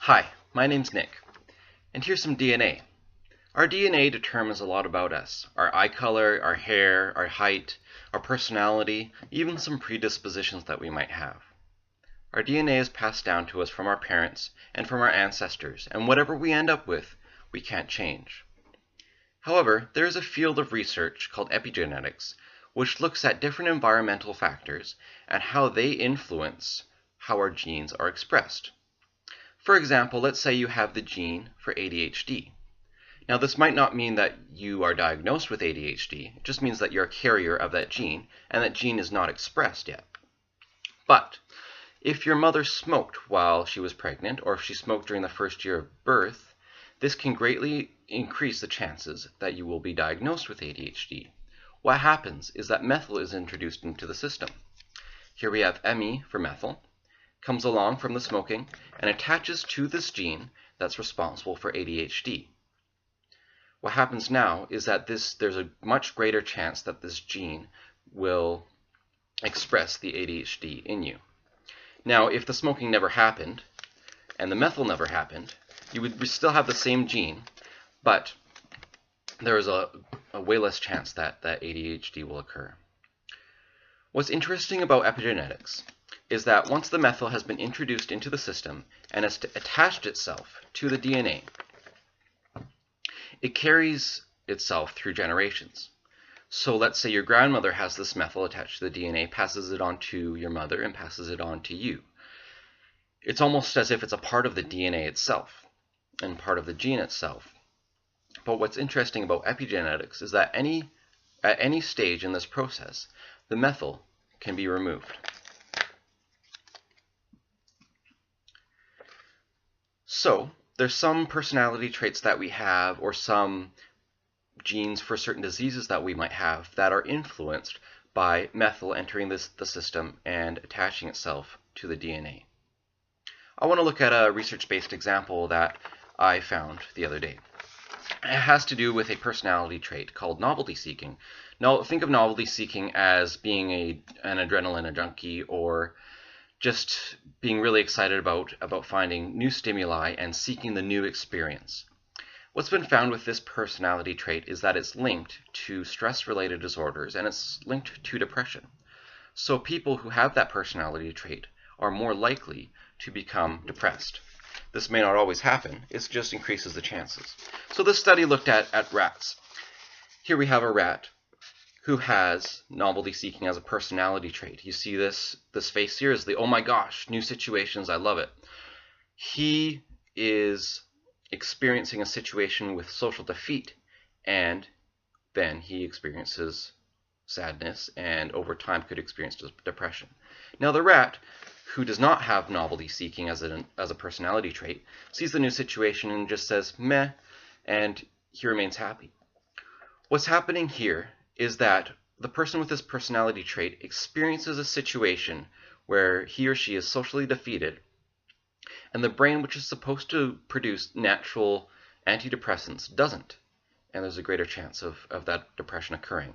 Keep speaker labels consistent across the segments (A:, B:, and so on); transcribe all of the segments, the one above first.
A: Hi, my name's Nick, and here's some DNA. Our DNA determines a lot about us: our eye color, our hair, our height, our personality, even some predispositions that we might have. Our DNA is passed down to us from our parents and from our ancestors, and whatever we end up with, we can't change. However, there is a field of research called epigenetics, which looks at different environmental factors and how they influence how our genes are expressed. For example, let's say you have the gene for ADHD. Now, this might not mean that you are diagnosed with ADHD. It just means that you're a carrier of that gene, and that gene is not expressed yet. But if your mother smoked while she was pregnant, or if she smoked during the first year of birth, this can greatly increase the chances that you will be diagnosed with ADHD. What happens is that methyl is introduced into the system. Here we have Me for methyl, comes along from the smoking and attaches to this gene that's responsible for ADHD. What happens now is that there's a much greater chance that this gene will express the ADHD in you. Now, if the smoking never happened and the methyl never happened, you would still have the same gene, but there is a way less chance that ADHD will occur. What's interesting about epigenetics is that once the methyl has been introduced into the system and has attached itself to the DNA, it carries itself through generations. So let's say your grandmother has this methyl attached to the DNA, passes it on to your mother, and passes it on to you. It's almost as if it's a part of the DNA itself and part of the gene itself. But what's interesting about epigenetics is that at any stage in this process, the methyl can be removed. So there's some personality traits that we have, or some genes for certain diseases that we might have, that are influenced by methyl entering the system and attaching itself to the DNA. I want to look at a research-based example that I found the other day. It has to do with a personality trait called novelty seeking. Now, think of novelty seeking as being an adrenaline junkie, or just being really excited about finding new stimuli and seeking the new experience. What's been found with this personality trait is that it's linked to stress-related disorders, and it's linked to depression. So people who have that personality trait are more likely to become depressed. This may not always happen, it just increases the chances. So this study looked at rats. Here we have a rat who has novelty seeking as a personality trait. You see this face here is the, oh my gosh, new situations, I love it. He is experiencing a situation with social defeat, and then he experiences sadness, and over time could experience depression. Now the rat, who does not have novelty seeking as a personality trait, sees the new situation and just says meh, and he remains happy. What's happening here is that the person with this personality trait experiences a situation where he or she is socially defeated, and the brain, which is supposed to produce natural antidepressants, doesn't, and there's a greater chance of that depression occurring.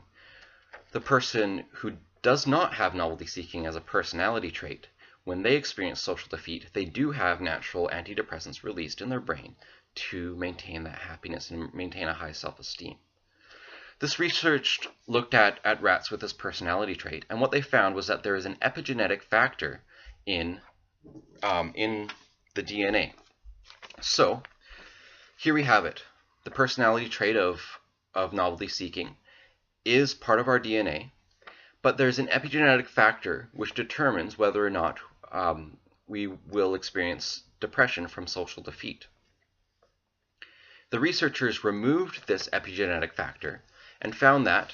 A: The person who does not have novelty seeking as a personality trait, when they experience social defeat, they do have natural antidepressants released in their brain to maintain that happiness and maintain a high self-esteem. This research looked at rats with this personality trait, and what they found was that there is an epigenetic factor in the DNA. So here we have it. The personality trait of novelty seeking is part of our DNA, but there's an epigenetic factor which determines whether or not we will experience depression from social defeat. The researchers removed this epigenetic factor and found that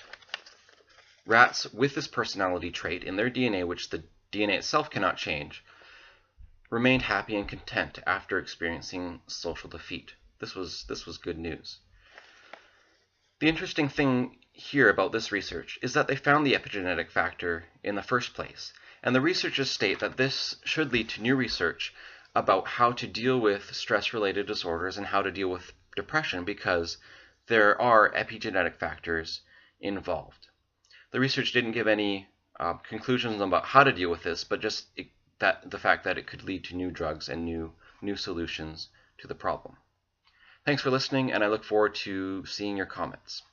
A: rats with this personality trait in their DNA, which the DNA itself cannot change, remained happy and content after experiencing social defeat. This was good news. The interesting thing here about this research is that they found the epigenetic factor in the first place, and the researchers state that this should lead to new research about how to deal with stress-related disorders and how to deal with depression, because there are epigenetic factors involved. The research didn't give any conclusions about how to deal with this, but just the fact that it could lead to new drugs and new new solutions to the problem. Thanks for listening, and I look forward to seeing your comments.